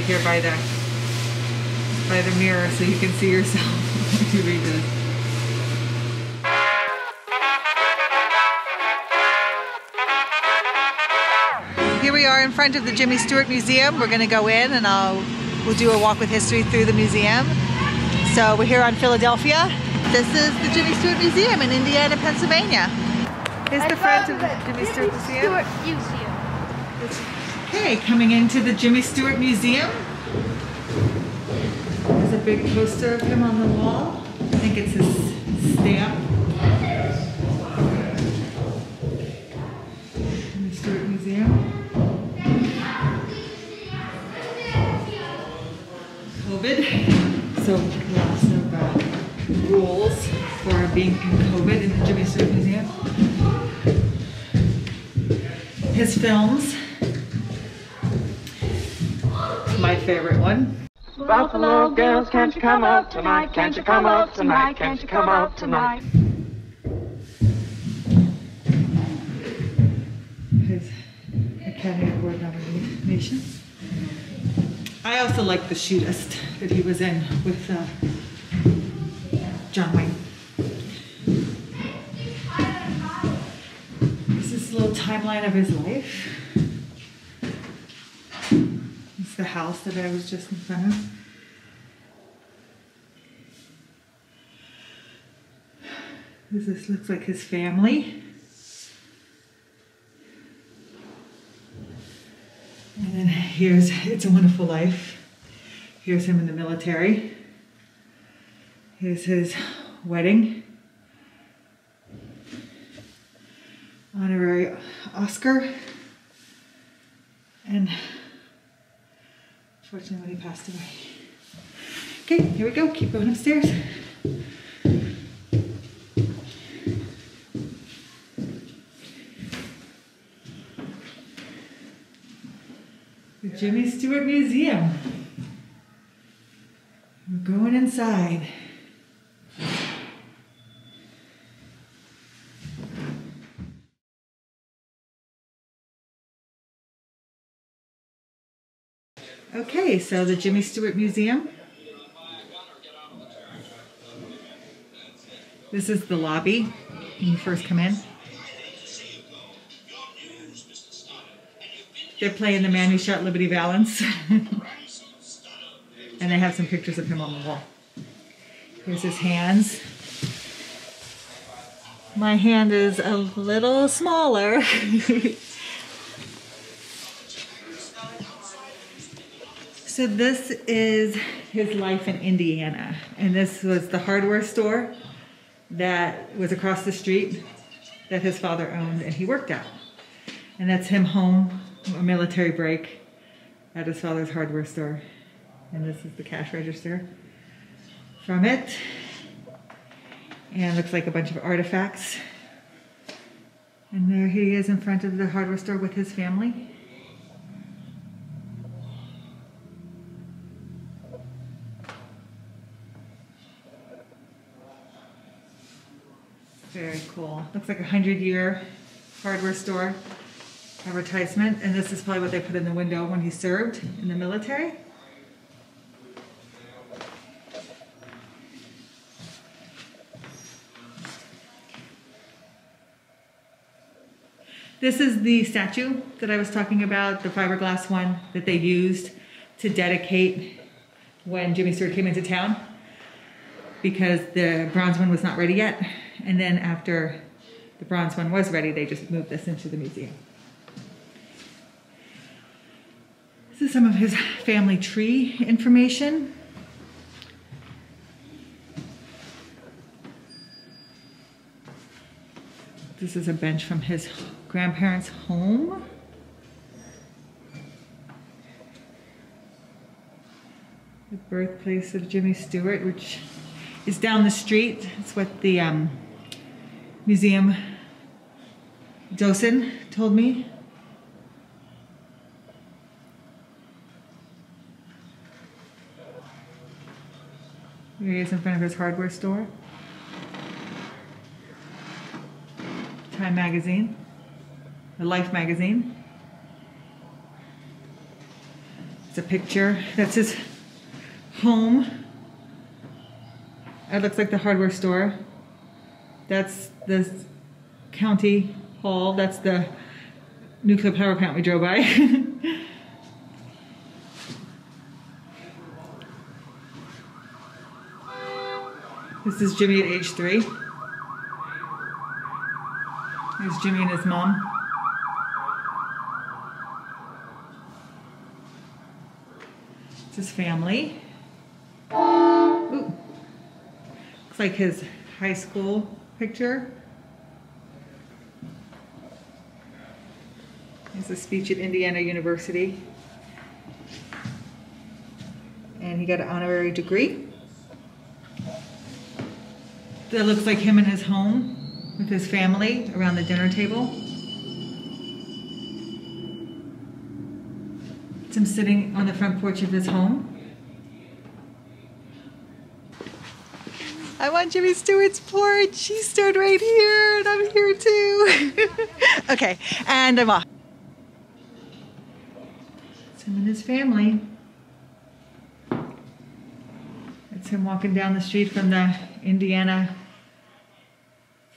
right here by the mirror so you can see yourself when you read this. Here we are in front of the Jimmy Stewart Museum. We're going to go in and we'll do a walk with history through the museum. So we're here on Philadelphia. This is the Jimmy Stewart Museum in Indiana, Pennsylvania. Here's the front of the Jimmy Stewart Museum. Okay, coming into the Jimmy Stewart Museum. There's a big poster of him on the wall. I think it's his stamp. Jimmy Stewart Museum. COVID. So lots of rules for being in COVID in the Jimmy Stewart Museum. His films. My favorite one. Buffalo girls, can't you come out tonight? Can't you come out tonight? Can't you come out tonight? His Academy Award nomination. I also like The Shootist that he was in with John Wayne. This is a little timeline of his life. It's the house that I was just in front of. This looks like his family. And then here's It's a Wonderful Life. Here's him in the military. Here's his wedding. Honorary Oscar. And unfortunately, he passed away. Okay, here we go. Keep going upstairs. The Jimmy Stewart Museum. We're going inside. Okay, so the Jimmy Stewart Museum. This is the lobby when you first come in. They're playing The Man Who Shot Liberty Valance. And they have some pictures of him on the wall. Here's his hands. My hand is a little smaller. So this is his life in Indiana. And this was the hardware store that was across the street that his father owned and he worked at. And that's him home, a military break at his father's hardware store. And this is the cash register from it. And it looks like a bunch of artifacts. And there he is in front of the hardware store with his family. Very cool. Looks like a 100-year hardware store advertisement. And this is probably what they put in the window when he served in the military. This is the statue that I was talking about, the fiberglass one that they used to dedicate when Jimmy Stewart came into town, because the bronze one was not ready yet. And then after the bronze one was ready, they just moved this into the museum. This is some of his family tree information. This is a bench from his grandparents' home. The birthplace of Jimmy Stewart, which is down the street. It's what the museum docent told me. Here he is in front of his hardware store. Time magazine, the Life magazine. It's a picture. That's his home. It looks like the hardware store. That's the county hall. That's the nuclear power plant we drove by. This is Jimmy at age 3. There's Jimmy and his mom. It's his family. Ooh. Looks like his high school picture. Here's a speech at Indiana University. And he got an honorary degree. That looks like him in his home with his family around the dinner table. It's him sitting on the front porch of his home. I'm on Jimmy Stewart's porch. He stood right here, and I'm here too. Okay, and I'm off. It's him and his family. It's him walking down the street from the Indiana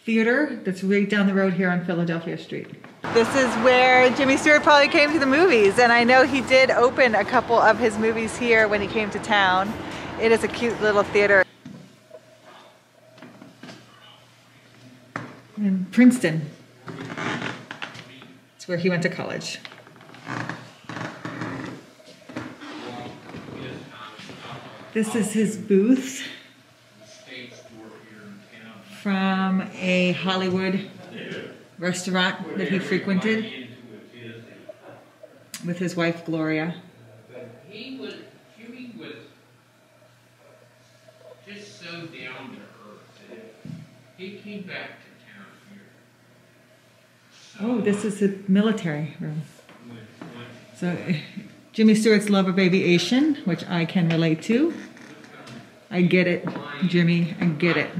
Theater that's right down the road here on Philadelphia Street. This is where Jimmy Stewart probably came to the movies, and I know he did open a couple of his movies here when he came to town. It is a cute little theater. In Princeton. It's where he went to college. This is his booth from a Hollywood restaurant that he frequented with his wife Gloria. Jimmy was just so down to earth that he came back to town here. Oh, this is the military room. So Jimmy Stewart's love of aviation, which I can relate to. I get it, Jimmy, I get it.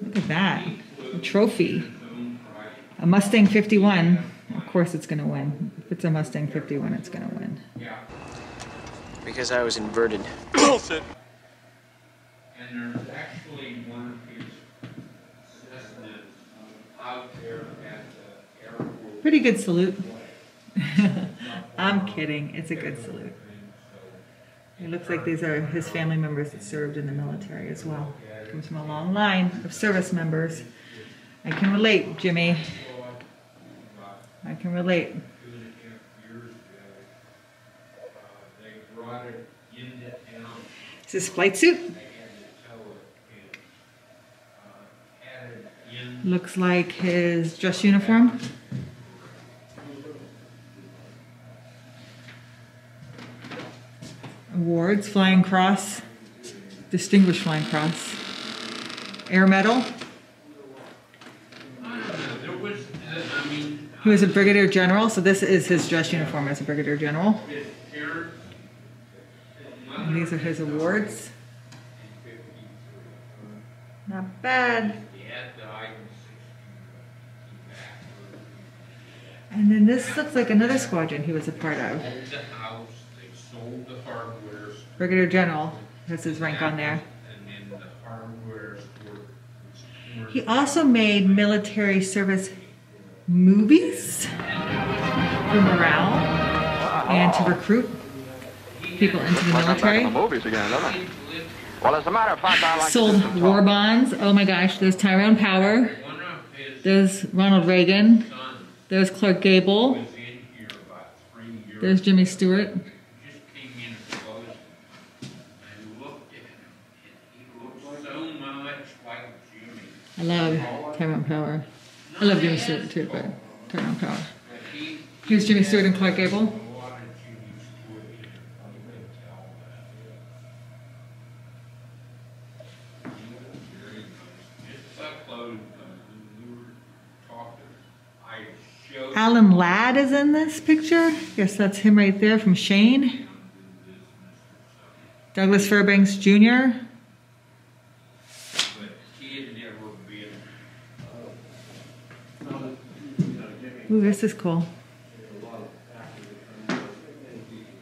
Look at that, a trophy. A Mustang 51, of course it's gonna win. If it's a Mustang 51, it's gonna win. Because I was inverted. And there's actually one of his Cessnas out there at the airport. Pretty good salute. I'm kidding, it's a good salute. It looks like these are his family members that served in the military as well. Comes from a long line of service members. I can relate, Jimmy. I can relate. Is this flight suit? Looks like his dress uniform. Awards, Flying Cross, Distinguished Flying Cross, Air Medal. He was a brigadier general, so this is his dress uniform as a brigadier general. And these are his awards. Not bad. And then this looks like another squadron he was a part of. Brigadier General has his rank on there. He also made military service movies for morale and to recruit people into the military. Well, as a matter of fact, I like Sold war bonds. Oh my gosh, there's Tyrone Power. There's Ronald Reagan. There's Clark Gable. There's Jimmy Stewart. I love Tyrone Power. I love Jimmy Stewart too, but Tyrone Power. Here's Jimmy Stewart and Clark Gable. Alan Ladd is in this picture. Guess that's him right there from Shane. Douglas Fairbanks Jr. Ooh, this is cool.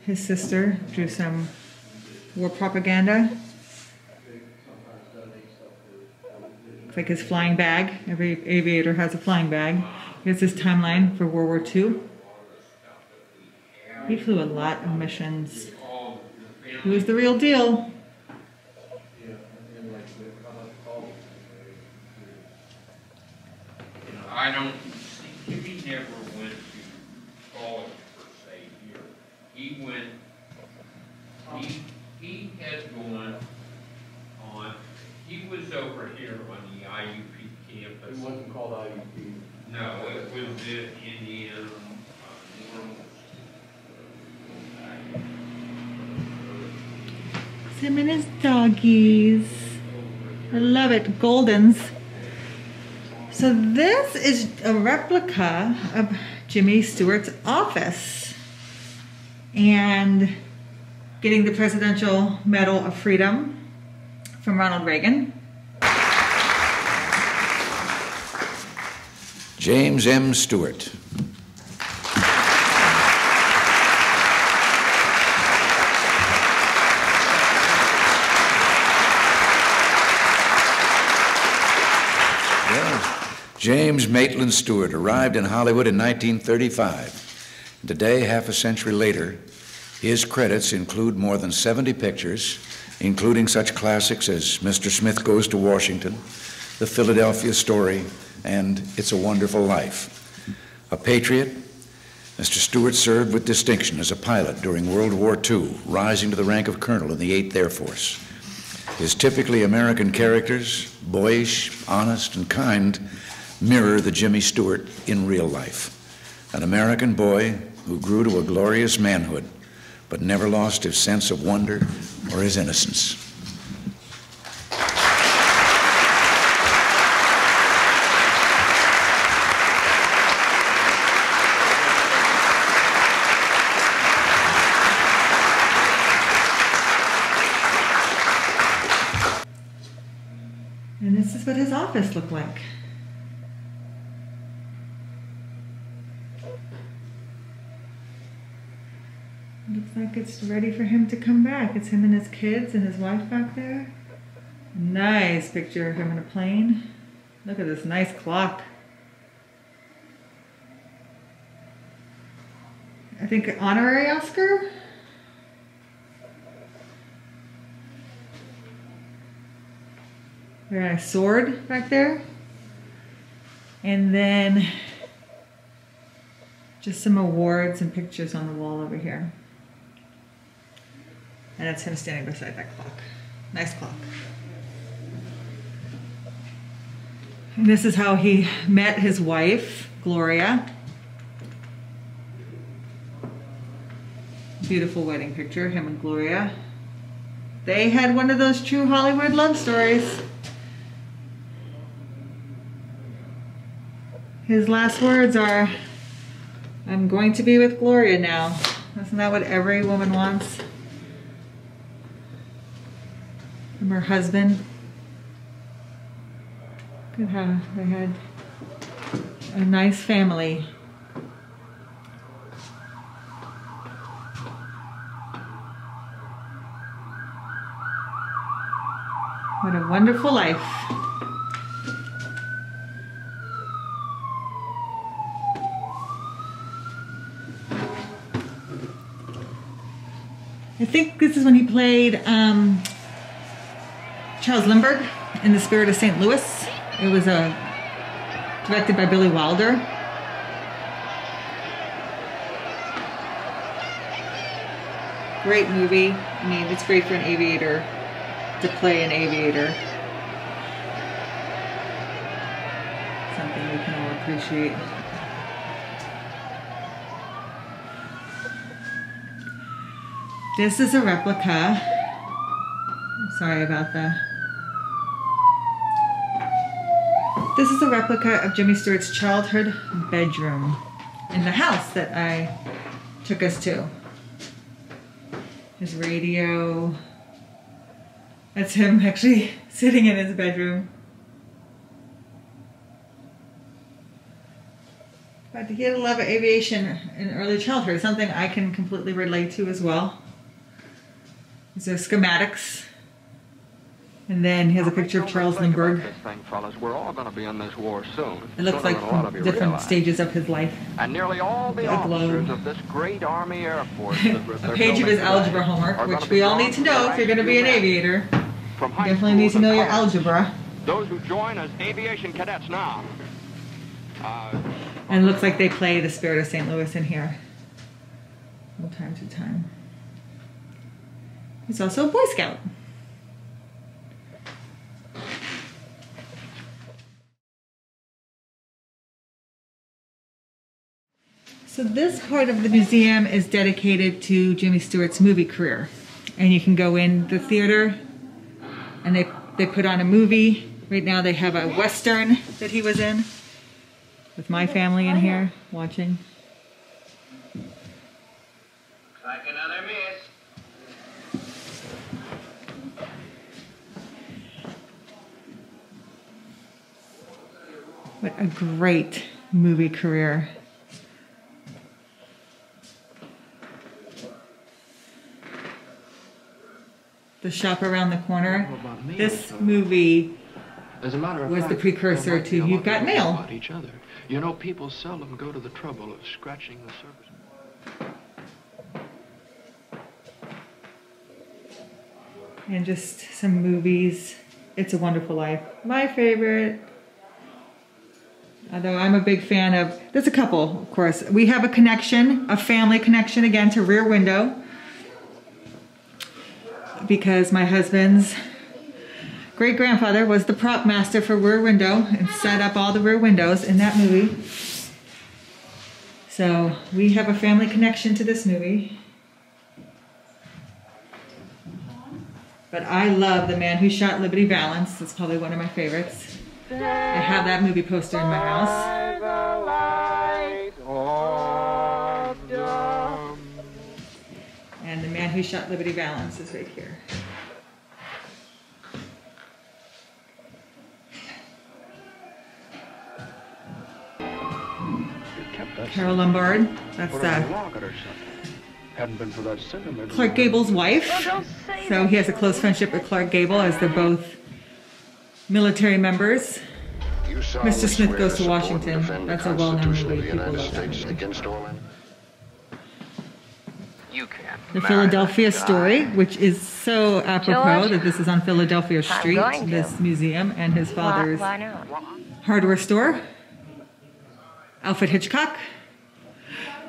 his sister drew some war propaganda. It's like his flying bag. Every aviator has a flying bag. Here's his timeline for World War II. He flew a lot of missions. He was the real deal. I don't think he never went to college per se here. He went, he had gone on, he was over here on the IUP campus. It wasn't called IUP. No, it was in Indiana. Him and his doggies. I love it. Goldens. So this is a replica of Jimmy Stewart's office. And getting the Presidential Medal of Freedom from Ronald Reagan. James M. Stewart. James Maitland Stewart arrived in Hollywood in 1935. Today, half a century later, his credits include more than 70 pictures, including such classics as Mr. Smith Goes to Washington, The Philadelphia Story, and It's a Wonderful Life. A patriot, Mr. Stewart served with distinction as a pilot during World War II, rising to the rank of colonel in the 8th Air Force. His typically American characters, boyish, honest, and kind, mirror the Jimmy Stewart in real life. An American boy who grew to a glorious manhood, but never lost his sense of wonder or his innocence. And this is what his office looked like. Looks like it's ready for him to come back. It's him and his kids and his wife back there. Nice picture of him in a plane. Look at this nice clock. I think an honorary Oscar. Very nice sword back there. And then just some awards and pictures on the wall over here. And that's him standing beside that clock. Nice clock. And this is how he met his wife, Gloria. Beautiful wedding picture, him and Gloria. They had one of those true Hollywood love stories. His last words are, "I'm going to be with Gloria now." Isn't that what every woman wants? From her husband. Look at how they had a nice family. What a wonderful life. I think this is when he played Charles Lindbergh in The Spirit of St. Louis. It was directed by Billy Wilder. Great movie. I mean, it's great for an aviator to play an aviator. Something we can all appreciate. This is a replica. Sorry about that. This is a replica of Jimmy Stewart's childhood bedroom in the house that I took us to. His radio. That's him actually sitting in his bedroom. But he had a love of aviation in early childhood, something I can completely relate to as well. These are schematics. And then he has a picture of Charles Lindbergh. This thing, fellas, we're all going to be in this war soon. It looks like different stages of his life. And nearly all the officers of this great Army Air Force. A page of his algebra homework, which we all need to know if you're going to be an aviator. You definitely need to know your algebra. Those who join as aviation cadets now. And it looks like they play The Spirit of St. Louis in here from time to time. He's also a Boy Scout. So this part of the museum is dedicated to Jimmy Stewart's movie career. And you can go in the theater and they put on a movie. Right now they have a Western that he was in with my family in here watching. Like another miss. What a great movie career. The Shop Around the Corner. This movie was the precursor to You've Got Mail. Each other. You know, people seldom go to the trouble of scratching the surface. And just some movies. It's a Wonderful Life. My favorite. Although I'm a big fan of, there's a couple, of course. We have a connection, a family connection again to Rear Window. Because my husband's great-grandfather was the prop master for Rear Window and set up all the rear windows in that movie. So we have a family connection to this movie. But I love The Man Who Shot Liberty Valance. That's probably one of my favorites. I have that movie poster in my house. And The Man Who Shot Liberty Valance is right here. Carol Lombard. That's Hadn't been for that cinema. Clark Gable's wife. So he has a close friendship with Clark Gable as they're both military members. Mr. Smith Goes to Washington. That's a well-known movie. People love that movie. The Philadelphia Story, which is so apropos that this is on Philadelphia Street, this museum, and his father's hardware store. Alfred Hitchcock.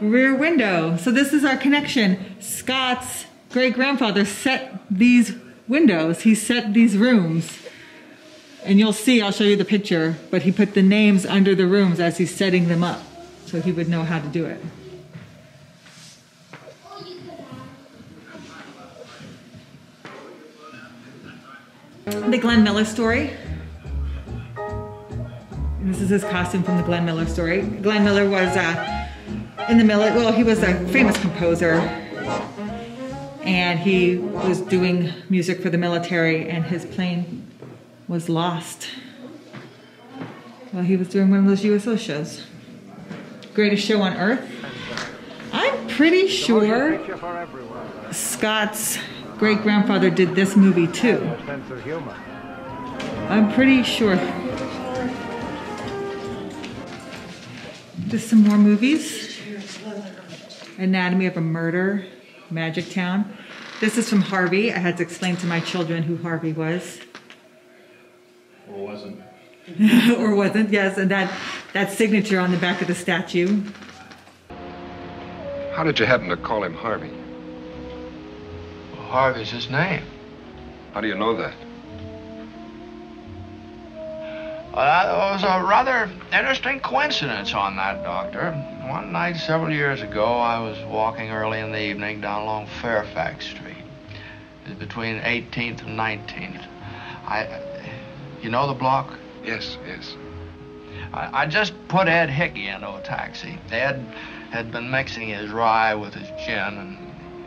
Rear Window. So this is our connection. Scott's great-grandfather set these windows. He set these rooms. And you'll see, I'll show you the picture, but he put the names under the rooms as he's setting them up so he would know how to do it. The Glenn Miller Story. And this is his costume from the Glenn Miller Story. Glenn Miller was in the military. Well, he was a famous composer, and he was doing music for the military, and his plane was lost while he was doing one of those USO shows. Greatest Show on Earth. I'm pretty sure Scott's great-grandfather did this movie too. I'm pretty sure. Just some more movies. Anatomy of a Murder, Magic Town. This is from Harvey. I had to explain to my children who Harvey was. Or wasn't. Or wasn't, yes, and that signature on the back of the statue. How did you happen to call him Harvey? Well, Harvey's his name. How do you know that? Well, there was a rather interesting coincidence on that, Doctor. One night several years ago, I was walking early in the evening down along Fairfax Street. It was between 18th and 19th. You know the block? Yes, yes. I just put Ed Hickey into a taxi. Ed had been mixing his rye with his gin,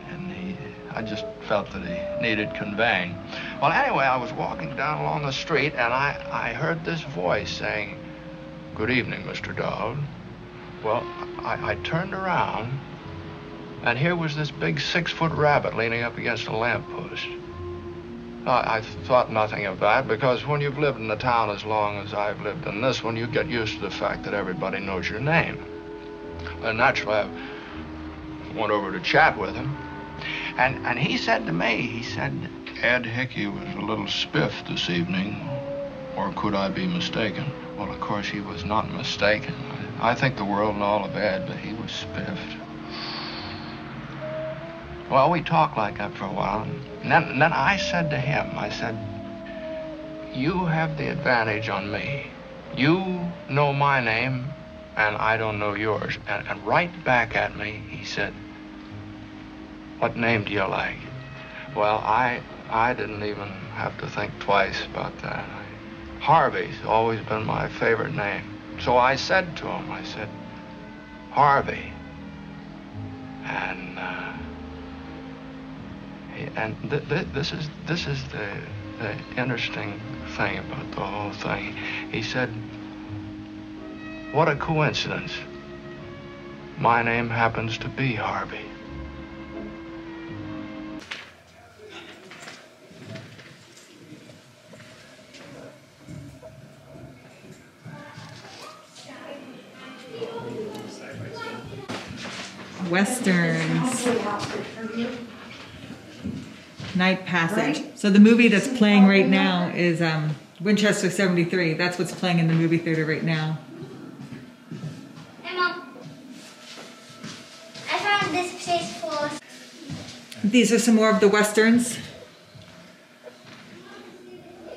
and I just felt that he needed conveying. Well, anyway, I was walking down along the street, and I heard this voice saying, "Good evening, Mr. Dowd." Well, I turned around, and here was this big 6-foot rabbit leaning up against a lamppost. I thought nothing of that, because when you've lived in the town as long as I've lived in this one, you get used to the fact that everybody knows your name. And naturally, I went over to chat with him. And he said to me, he said, Ed Hickey was a little spiffed this evening, or could I be mistaken? Well, of course, he was not mistaken. I think the world and all of Ed, but he was spiffed. Well, we talked like that for a while, and then I said to him, I said, you have the advantage on me. You know my name, and I don't know yours. And right back at me, he said, what name do you like? Well, I didn't even have to think twice about that. Harvey's always been my favorite name. So I said to him, I said, Harvey. And this is the interesting thing about the whole thing. He said, what a coincidence. My name happens to be Harvey. Westerns. Night Passage. So the movie that's playing right now is Winchester 73. That's what's playing in the movie theater right now. Hey, Mom. I found this place for... These are some more of the Westerns.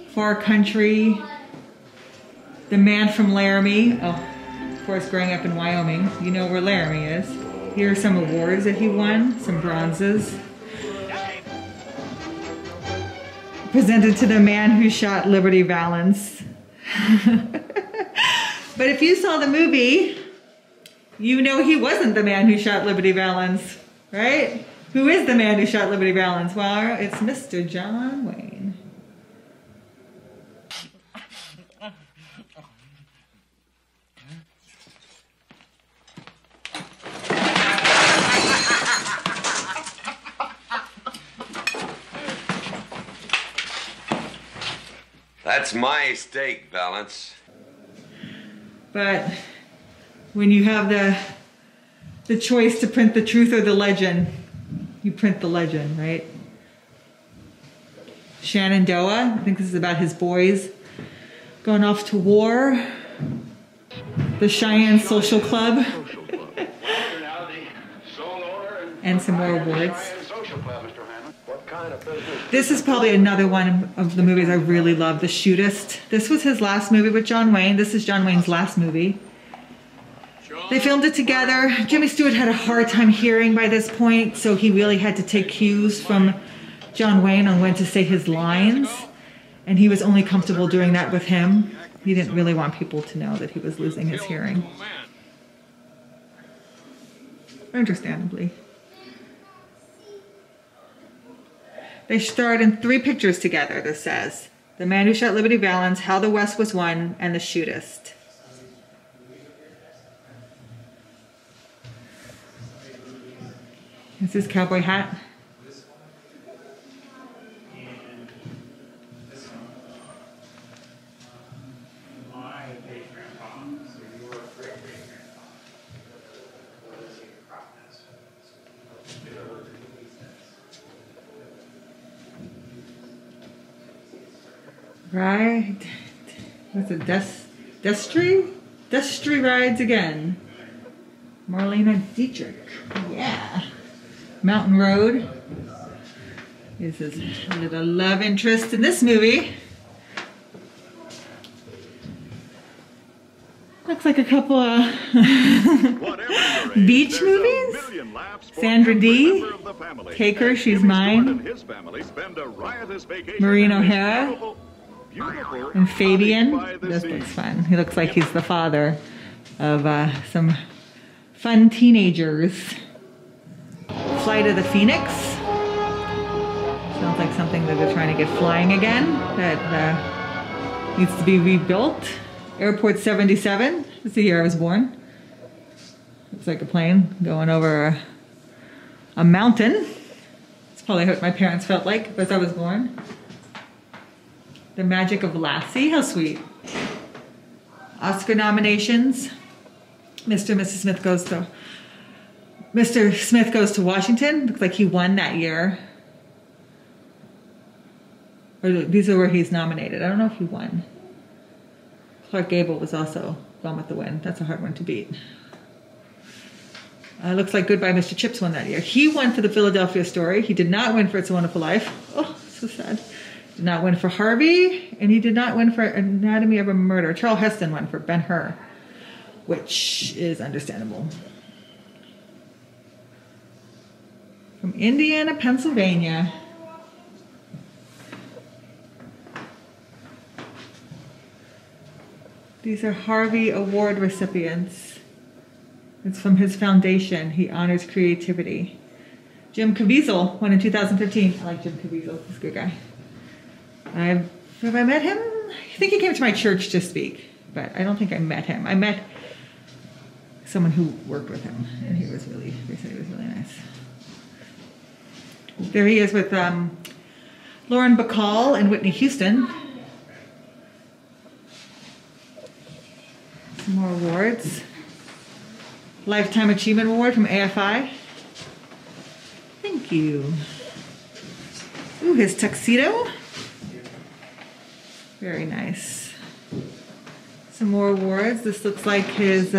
Far Country. The Man from Laramie. Oh, of course, growing up in Wyoming, you know where Laramie is. Here are some awards that he won, some bronzes. Presented to the man who shot Liberty Valance. But if you saw the movie, you know he wasn't the man who shot Liberty Valance, right? Who is the man who shot Liberty Valance? Well, it's Mr. John Wayne. That's my steak, Valance. But when you have the choice to print the truth or the legend, you print the legend, right? Shenandoah, I think this is about his boys going off to war. The Cheyenne Social Club. And some more awards. This is probably another one of the movies I really love, The Shootist. This was his last movie with John Wayne. This is John Wayne's last movie. They filmed it together. Jimmy Stewart had a hard time hearing by this point, so he really had to take cues from John Wayne on when to say his lines. And he was only comfortable doing that with him. He didn't really want people to know that he was losing his hearing. Understandably. They starred in 3 pictures together, this says. The Man Who Shot Liberty Valance, How the West Was Won, and The Shootist. This is cowboy hat. Right. What's it? Destry? Destry Rides Again. Marlena Dietrich. Yeah. Mountain Road. This is a little love interest in this movie. Looks like a couple of beach movies. Sandra Dee, Caker, She's Mine. Maureen O'Hara. And Fabian. This looks fun. He looks like he's the father of some fun teenagers. Flight of the Phoenix. Sounds like something that they're trying to get flying again. That needs to be rebuilt. Airport 77. That's the year I was born. like a plane going over a mountain. It's probably what my parents felt like as I was born. The Magic of Lassie, how sweet. Oscar nominations. Mr. and Mrs. Smith goes to Washington. Looks like he won that year. Or these are where he's nominated. I don't know if he won. Clark Gable was also Gone with the Wind. That's a hard one to beat. Looks like Goodbye Mr. Chips won that year. He won for The Philadelphia Story. He did not win for It's a Wonderful Life. Oh, so sad. Did not win for Harvey, and he did not win for Anatomy of a Murder. Charles Heston won for Ben-Hur, which is understandable. From Indiana, Pennsylvania. These are Harvey Award recipients. It's from his foundation. He honors creativity. Jim Caviezel won in 2015. I like Jim Caviezel. He's a good guy. Have I met him? I think he came to my church to speak, but I don't think I met him. I met someone who worked with him, and they said he was really nice. There he is with Lauren Bacall and Whitney Houston. Some more awards. Lifetime Achievement Award from AFI. Thank you. Ooh, his tuxedo. Very nice. Some more awards. This looks like his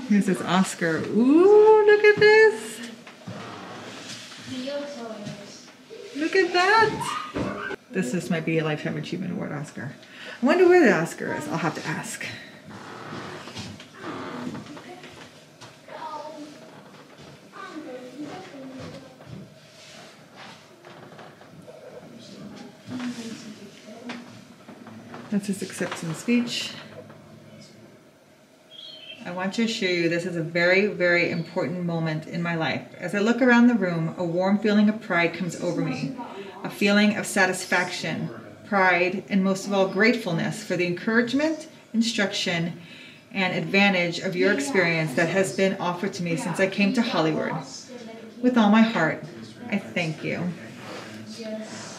here's his Oscar. Ooh, look at this. Look at that. This might be a Lifetime Achievement Award Oscar. I wonder where the Oscar is. I'll have to ask. That's his acceptance speech. I want to assure you this is a very, very important moment in my life. As I look around the room, a warm feeling of pride comes over me. A feeling of satisfaction, pride, and most of all, gratefulness for the encouragement, instruction, and advantage of your experience that has been offered to me since I came to Hollywood. With all my heart, I thank you.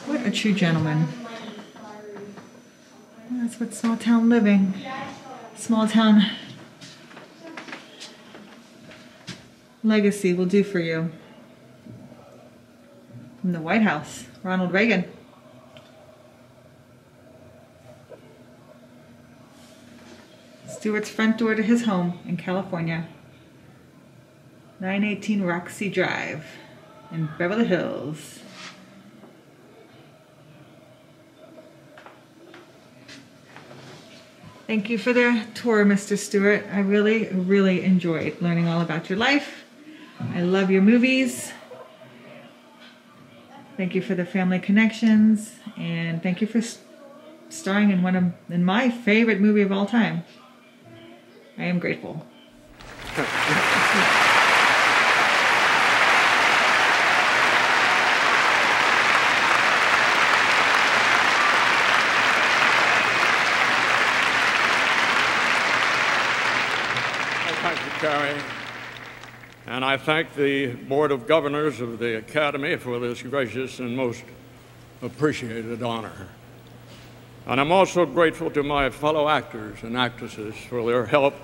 What a true gentleman. That's what small town living, small town legacy will do for you. From the White House, Ronald Reagan. Stewart's front door to his home in California. 918 Roxy Drive in Beverly Hills. Thank you for the tour, Mr. Stewart. I really, really enjoyed learning all about your life. I love your movies. Thank you for the family connections, and thank you for starring in my favorite movie of all time. I am grateful. Thank you, Carrie. And I thank the Board of Governors of the Academy for this gracious and most appreciated honor. And I'm also grateful to my fellow actors and actresses for their help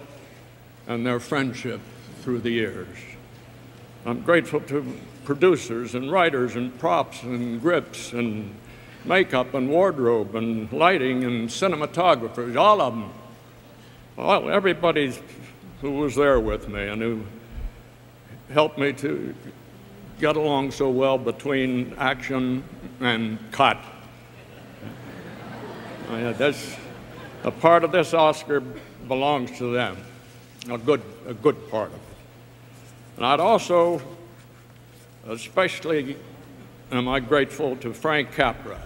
and their friendship through the years. I'm grateful to producers and writers and props and grips and makeup and wardrobe and lighting and cinematographers, all of them. Well, everybody who was there with me and who helped me to get along so well between action and cut. A part of this Oscar belongs to them, a good part of it. And I'd also, especially, am I grateful to Frank Capra.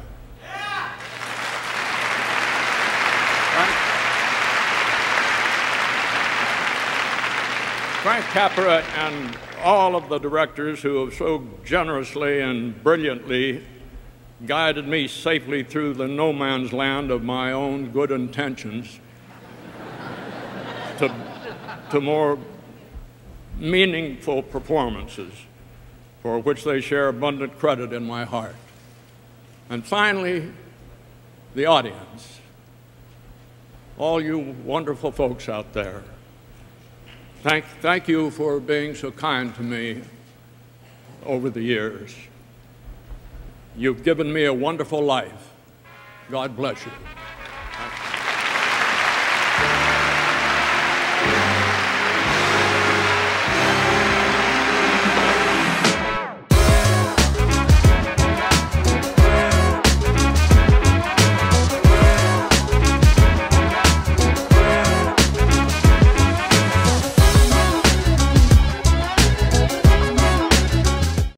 Frank Capra and all of the directors who have so generously and brilliantly guided me safely through the no man's land of my own good intentions to more meaningful performances for which they share abundant credit in my heart. And finally, the audience, all you wonderful folks out there. Thank you for being so kind to me over the years. You've given me a wonderful life. God bless you.